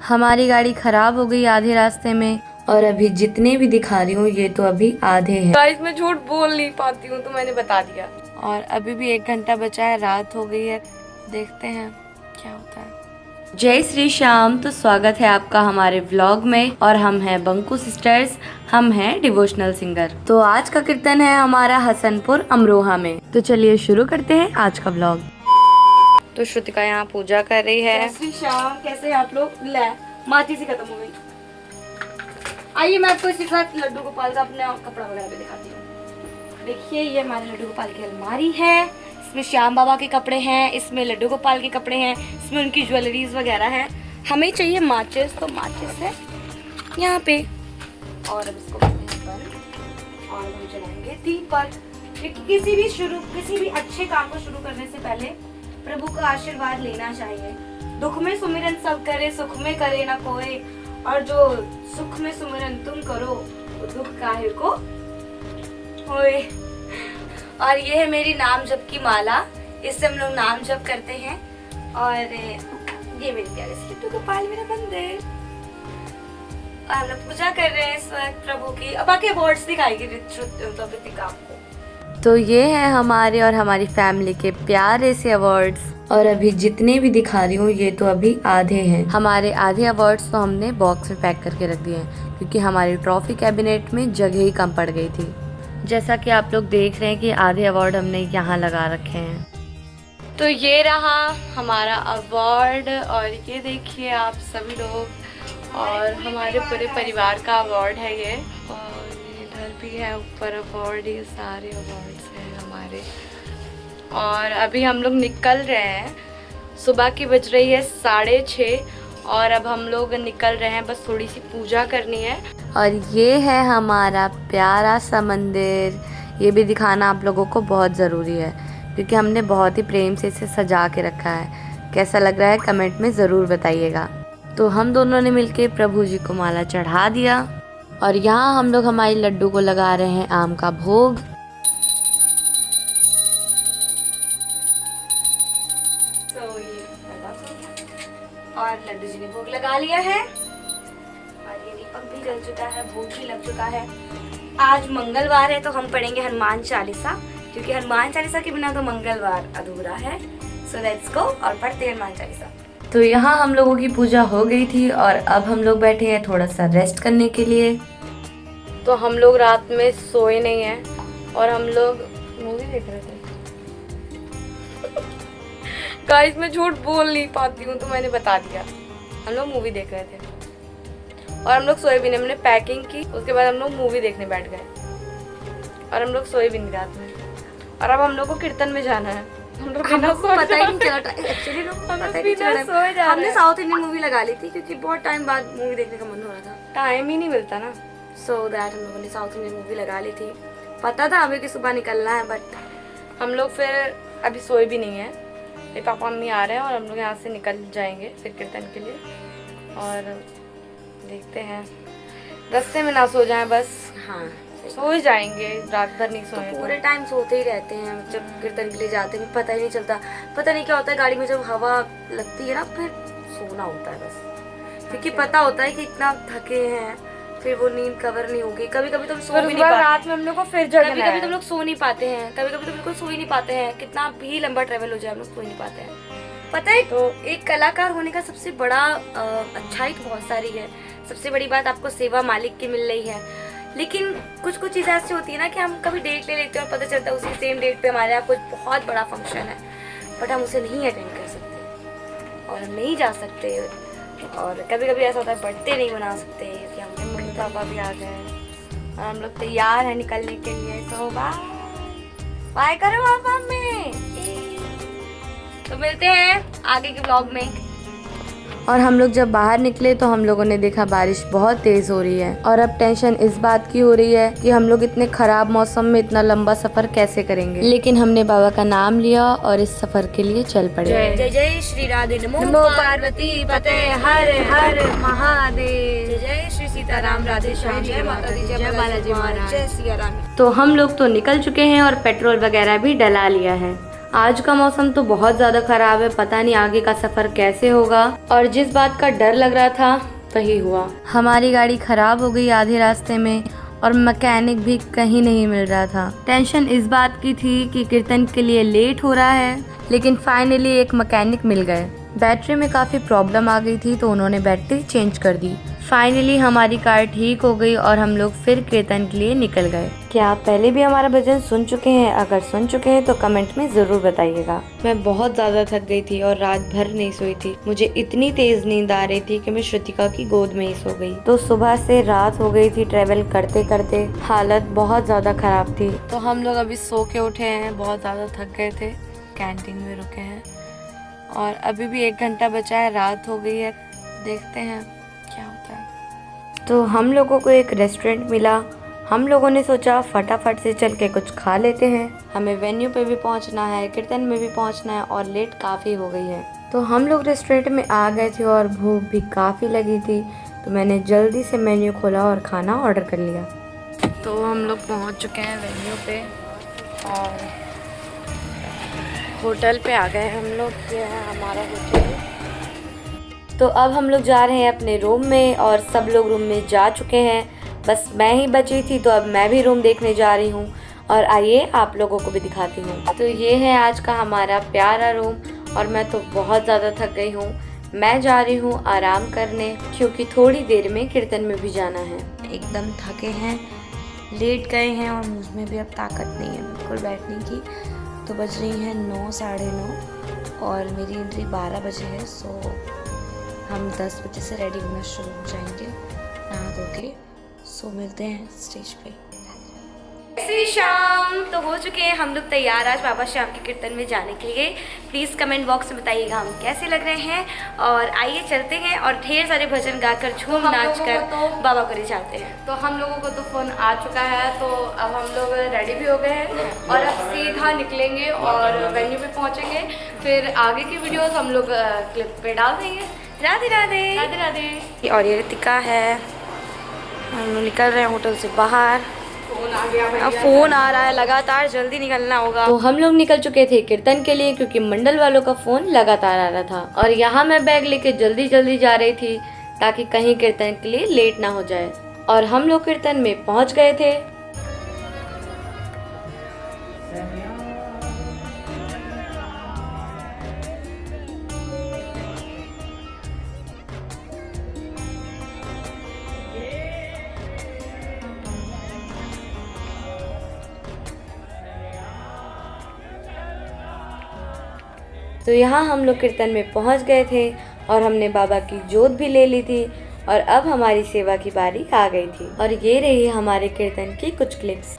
हमारी गाड़ी खराब हो गई आधे रास्ते में और अभी जितने भी दिखा रही हूँ ये तो अभी आधे हैं। गाइस मैं झूठ बोल नहीं पाती हूँ तो मैंने बता दिया। और अभी भी 1 घंटा बचा है, रात हो गई है, देखते हैं क्या होता है। जय श्री श्याम। तो स्वागत है आपका हमारे व्लॉग में और हम हैं बंकू सिस्टर्स, हम हैं डिवोशनल सिंगर। तो आज का कीर्तन है हमारा हसनपुर अमरोहा में। तो चलिए शुरू करते हैं आज का व्लॉग। तो श्रुतिका यहाँ पूजा कर रही है। जय श्री श्याम। कैसे हैं आप लोग? ले माची सी खत्म हो गई। आइए मैं आपको इसके साथ लड्डू गोपाल का अपना कपड़ा वगैरह भी दिखाती हूँ। देखिए ये हमारे लड्डू गोपाल की अलमारी है, इसमें श्याम बाबा के कपड़े हैं, इसमें लड्डू गोपाल के कपड़े हैं, इसमें उनकी ज्वेलरीज वगैरह हैं। हमें चाहिए माचिस, तो माचिस है यहाँ पे और अब इसको करते हैं बंद और हम जलाएंगे दीपक। क्योंकि किसी भी अच्छे काम को शुरू करने से पहले प्रभु का आशीर्वाद लेना चाहिए। दुख में सुमिरन सब करे, सुख में करे ना कोई, और जो सुख में सुमिरन तुम करो वो दुख काहे को होए। और ये है मेरी नाम जप की माला, इससे हम लोग नाम जप करते हैं। और ये मेरी प्यारे से लड्डू गोपाल मेरा मंदिर, और हम लोग पूजा कर रहे हैं इस वक्त प्रभु की। अब बाकी अवार्ड्स दिखाएगी ऋतिका को। तो ये है हमारे और हमारी फैमिली के प्यारे से अवार्ड्स, और अभी जितने भी दिखा रही हूँ ये तो अभी आधे हैं। हमारे आधे अवार्ड्स तो हमने बॉक्स में पैक करके रख दिए हैं क्योंकि हमारी ट्रॉफी कैबिनेट में जगह ही कम पड़ गई थी। जैसा कि आप लोग देख रहे हैं कि आधे अवार्ड हमने यहाँ लगा रखे हैं। तो ये रहा हमारा अवार्ड, और ये देखिए आप सभी लोग और हमारे पूरे परिवार का अवार्ड है ये। और इधर भी है ऊपर अवार्ड, ये सारे अवार्ड्स हैं हमारे। और अभी हम लोग निकल रहे हैं, सुबह की बज रही है 6:30 और अब हम लोग निकल रहे हैं, बस थोड़ी सी पूजा करनी है। और ये है हमारा प्यारा सा मंदिर, ये भी दिखाना आप लोगों को बहुत ज़रूरी है क्योंकि हमने बहुत ही प्रेम से इसे सजा के रखा है। कैसा लग रहा है कमेंट में ज़रूर बताइएगा। तो हम दोनों ने मिलके प्रभु जी को माला चढ़ा दिया और यहाँ हम लोग हमारी लड्डू को लगा रहे हैं आम का भोग। तो ये और लड्डू जी ने भोग लगा लिया है और ये दीपक भी जल चुका है, भोग भी लग चुका है। आज मंगलवार है तो हम पढ़ेंगे हनुमान चालीसा, क्योंकि हनुमान चालीसा के बिना तो मंगलवार अधूरा है। सो लेट्स गो और पढ़ते हैं हनुमान चालीसा। तो यहाँ हम लोगों की पूजा हो गई थी और अब हम लोग बैठे हैं थोड़ा सा रेस्ट करने के लिए। तो हम लोग रात में सोए नहीं हैं और हम लोग मूवी देख रहे थे। गाइस मैं झूठ बोल नहीं पाती हूँ तो मैंने बता दिया। हम लोग मूवी देख रहे थे और हम लोग सोए भी नहीं। हमने पैकिंग की, उसके बाद हम लोग मूवी देखने बैठ गए और हम लोग सोए भी नहीं रात में। और अब हम लोग को कीर्तन में जाना है। हम लोग को पता ही नहीं चला, एक्चुअली पता ही नहीं चला। हमने साउथ इंडियन मूवी लगा ली थी क्योंकि बहुत टाइम बाद मूवी देखने का मन हो रहा था, टाइम ही नहीं मिलता ना। सो दैट हम लोगों ने साउथ इंडियन मूवी लगा ली थी। पता था हमें कि सुबह निकलना है, बट हम लोग फिर अभी सोए भी नहीं है। मेरे पापा मम्मी आ रहे हैं और हम लोग यहाँ से निकल जाएंगे फिर कीर्तन के लिए। और देखते हैं रास्ते में ना सो जाएं बस। हाँ सो ही जाएंगे, रात भर नहीं सोए तो पूरे टाइम सोते ही रहते हैं। जब कीर्तन के लिए जाते हैं पता ही नहीं चलता, पता नहीं क्या होता है गाड़ी में जब हवा लगती है ना, फिर सोना होता है बस, क्योंकि पता होता है कि इतना थके हैं, फिर वो नींद कवर नहीं होगी। कभी कभी तो सो भी नहीं पाते रात में हम लोग को, फिर कभी कभी तो लोग सो नहीं पाते हैं, कभी कभी तो बिल्कुल सो ही नहीं पाते हैं। कितना भी लंबा ट्रेवल हो जाए हम लोग सो ही नहीं पाते हैं। पता है तो एक कलाकार होने का सबसे बड़ा अच्छाई तो बहुत सारी है। सबसे बड़ी बात आपको सेवा मालिक की मिल रही है, लेकिन कुछ कुछ चीज़ें ऐसी होती है ना कि हम कभी डेट ले लेते हैं और पता चलता है उसी सेम डेट पे हमारे यहाँ कुछ बहुत बड़ा फंक्शन है, बट हम उसे नहीं अटेंड कर सकते और हम नहीं जा सकते। और कभी कभी ऐसा होता है बर्थडे नहीं बना सकते कि हमारे मम्मी पापा भी आ गए और हम लोग तैयार हैं निकलने के लिए। तो बाय करो पापा में। तो मिलते हैं आगे के ब्लॉग में। और हम लोग जब बाहर निकले तो हम लोगों ने देखा बारिश बहुत तेज हो रही है और अब टेंशन इस बात की हो रही है कि हम लोग इतने खराब मौसम में इतना लंबा सफर कैसे करेंगे। लेकिन हमने बाबा का नाम लिया और इस सफर के लिए चल पड़े। जय जय श्री राधे, नमो पार्वती पते हर हर महादेव। जय जय श्री सीताराम, राधे श्याम, जय माता दी, जय बालाजी महाराज, जय सिया राम। तो हम लोग तो निकल चुके हैं और पेट्रोल वगैरह भी डला लिया है आज का मौसम तो बहुत ज़्यादा ख़राब है, पता नहीं आगे का सफ़र कैसे होगा। और जिस बात का डर लग रहा था वही हुआ। हमारी गाड़ी ख़राब हो गई आधे रास्ते में और मैकेनिक भी कहीं नहीं मिल रहा था। टेंशन इस बात की थी कि कीर्तन के लिए लेट हो रहा है, लेकिन फाइनली एक मैकेनिक मिल गए। बैटरी में काफ़ी प्रॉब्लम आ गई थी तो उन्होंने बैटरी चेंज कर दी। फाइनली हमारी कार ठीक हो गई और हम लोग फिर कीर्तन के लिए निकल गए। क्या आप पहले भी हमारा भजन सुन चुके हैं? अगर सुन चुके हैं तो कमेंट में ज़रूर बताइएगा। मैं बहुत ज़्यादा थक गई थी और रात भर नहीं सोई थी। मुझे इतनी तेज़ नींद आ रही थी कि मैं श्रुतिका की गोद में ही सो गई। तो सुबह से रात हो गई थी ट्रेवल करते करते, हालत बहुत ज़्यादा ख़राब थी। तो हम लोग अभी सो के उठे हैं, बहुत ज़्यादा थक गए थे, कैंटीन में रुके हैं और अभी भी 1 घंटा बचा है, रात हो गई है, देखते हैं क्या होता है। तो हम लोगों को एक रेस्टोरेंट मिला। हम लोगों ने सोचा फटाफट से चल के कुछ खा लेते हैं। हमें वेन्यू पे भी पहुंचना है, कीर्तन में भी पहुंचना है और लेट काफ़ी हो गई है। तो हम लोग रेस्टोरेंट में आ गए थे और भूख भी काफ़ी लगी थी, तो मैंने जल्दी से मेन्यू खोला और खाना ऑर्डर कर लिया। तो हम लोग पहुँच चुके हैं वेन्यू पे और होटल पे आ गए हम लोग। ये है हमारा होटल। तो अब हम लोग जा रहे हैं अपने रूम में और सब लोग रूम में जा चुके हैं, बस मैं ही बची थी। तो अब मैं भी रूम देखने जा रही हूँ और आइए आप लोगों को भी दिखाती हूँ। तो ये है आज का हमारा प्यारा रूम और मैं तो बहुत ज़्यादा थक गई हूँ। मैं जा रही हूँ आराम करने क्योंकि थोड़ी देर में कीर्तन में भी जाना है। एकदम थके हैं, लेट गए हैं और मुझ में भी अब ताकत नहीं है बिल्कुल बैठने की। तो बज रही हैं 9, साढ़े 9 और मेरी एंट्री 12 बजे है। सो हम 10 बजे से रेडी होना शुरू हो जाएंगे नहा धो के। सो मिलते हैं स्टेज पे। श्री शाम तो हो चुके हैं हम लोग तैयार आज बाबा श्याम के कीर्तन में जाने के लिए। प्लीज़ कमेंट बॉक्स में बताइएगा हम कैसे लग रहे हैं और आइए चलते हैं और ढेर सारे भजन गाकर झूम नाच कर बाबा को रिझाते हैं। तो हम लोगों को तो फ़ोन आ चुका है, तो अब हम लोग रेडी भी हो गए हैं और अब सीधा निकलेंगे और वेन्यू पे पहुँचेंगे। फिर आगे की वीडियोस हम लोग क्लिप पे डाल देंगे। राधे राधे राधे राधे। और ये रितिका है, हम लोग निकल रहे हैं होटल से बाहर। अब फ़ोन आ रहा है लगातार, जल्दी निकलना होगा। तो हम लोग निकल चुके थे कीर्तन के लिए क्योंकि मंडल वालों का फ़ोन लगातार आ रहा था और यहाँ मैं बैग लेके जल्दी जल्दी जा रही थी ताकि कहीं कीर्तन के लिए लेट ना हो जाए। और हम लोग कीर्तन में पहुँच गए थे। तो यहाँ हम लोग कीर्तन में पहुँच गए थे और हमने बाबा की जोत भी ले ली थी और अब हमारी सेवा की बारी आ गई थी। और ये रही हमारे कीर्तन की कुछ क्लिप्स।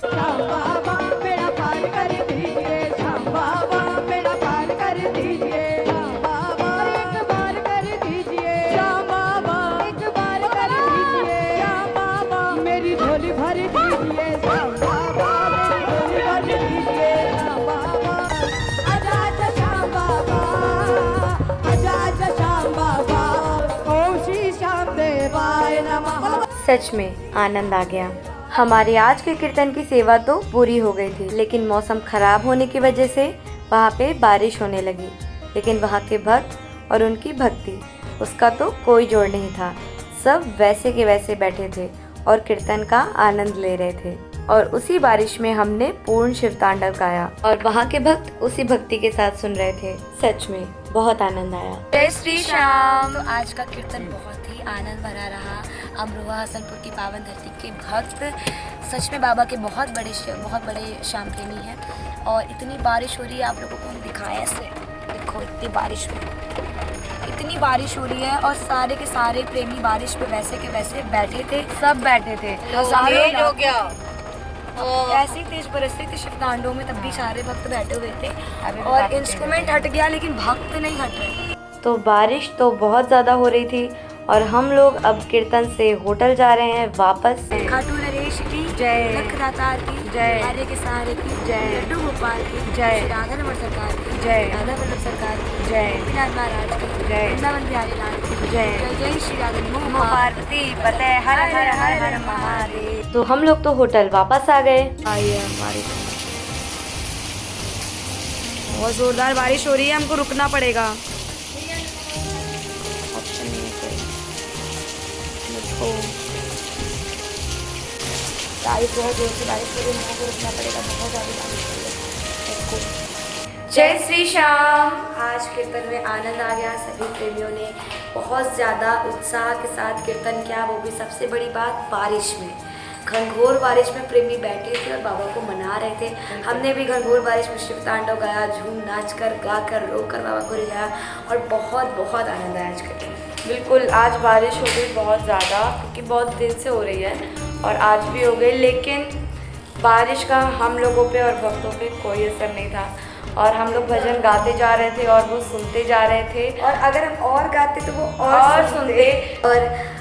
सच में आनंद आ गया। हमारे आज के कीर्तन की सेवा तो पूरी हो गई थी, लेकिन मौसम खराब होने की वजह से वहाँ पे बारिश होने लगी। लेकिन वहाँ के भक्त और उनकी भक्ति, उसका तो कोई जोड़ नहीं था। सब वैसे के वैसे बैठे थे और कीर्तन का आनंद ले रहे थे और उसी बारिश में हमने पूर्ण शिव तांडव गाया और वहाँ के भक्त उसी भक्ति के साथ सुन रहे थे। सच में बहुत आनंद आया। जय श्री श्याम। तो आज का कीर्तन बहुत ही आनंद भरा रहा। अमरोहा हसनपुर की पावन धरती के भक्त सच में बाबा के बहुत बड़े श्याम प्रेमी हैं और इतनी बारिश हो रही है, आप लोगों को हम दिखाएं ऐसे देखो, इतनी बारिश हो रही है और सारे के सारे प्रेमी बारिश पे वैसे के वैसे बैठे थे, सब बैठे थे। हो गया ऐसी तेज बरस रही थी शिव तांडव में, तब भी सारे भक्त बैठे हुए थे और इंस्ट्रूमेंट हट गया लेकिन भक्त नहीं हट रहे। तो बारिश तो बहुत ज़्यादा हो रही थी और हम लोग अब कीर्तन से होटल जा रहे हैं वापस। खाटू नरेश की जय, लखदातार की जय, हरे के सहारे की जय, लड्डू गोपाल की जय, राधा रमण सरकार की जय, राधा वल्लभ सरकार की जय, गोपीनाथ महाराज की जय, वृंदावन बिहारी लाल की जय, जय श्री राधा नमः पार्वती पते हर हर हर हर महादेव। तो हम लोग तो होटल वापस आ गए। आइए हमारे बहुत ज़ोरदार बारिश हो रही है, हमको रुकना पड़ेगा, ऑप्शन नहीं है कोई। मुझको बारिश बहुत जोर से बारिश हो रही है, हमको रुकना पड़ेगा, बहुत ज़्यादा बारिश हो रही है। जय श्री श्याम। आज कीर्तन में आनंद आ गया, सभी प्रेमियों ने बहुत ज़्यादा उत्साह के साथ कीर्तन किया, वो भी सबसे बड़ी बात बारिश में, घनघोर बारिश में प्रेमी बैठे थे और बाबा को मना रहे थे। हमने भी घनघोर बारिश में शिव तांडव गाया, झूम नाच कर गा कर रो कर बाबा को रिझाया और बहुत बहुत आनंद आया आज कीर्तन। बिल्कुल, आज बारिश हो गई बहुत ज़्यादा, क्योंकि बहुत दिन से हो रही है और आज भी हो गई, लेकिन बारिश का हम लोगों पे और भक्तों पे कोई असर नहीं था और हम लोग भजन गाते जा रहे थे और वो सुनते जा रहे थे, और अगर हम और गाते तो वो और सुनते। और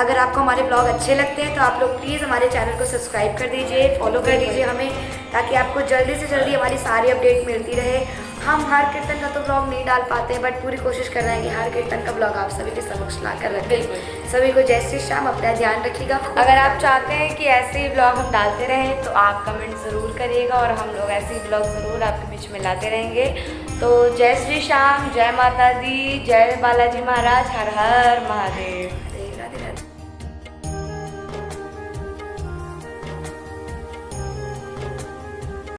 अगर आपको हमारे ब्लॉग अच्छे लगते हैं तो आप लोग प्लीज़ हमारे चैनल को सब्सक्राइब कर दीजिए, फॉलो कर दीजिए हमें, ताकि आपको जल्दी से जल्दी हमारी सारी अपडेट मिलती रहे। हम हर कीर्तन का तो ब्लॉग नहीं डाल पाते हैं, बट पूरी कोशिश कर रहे हैं कि हर कीर्तन का ब्लॉग आप सभी के समक्ष ला कर रखें। सभी को जय श्री श्याम, अपना ध्यान रखिएगा। अगर आप चाहते हैं कि ऐसे ही ब्लॉग हम डालते रहें तो आप कमेंट ज़रूर करिएगा और हम लोग ऐसे ही ब्लॉग ज़रूर आपके बीच में लाते रहेंगे। तो जय श्री श्याम, जय माता दी, जय बालाजी महाराज, हर हर महादेव।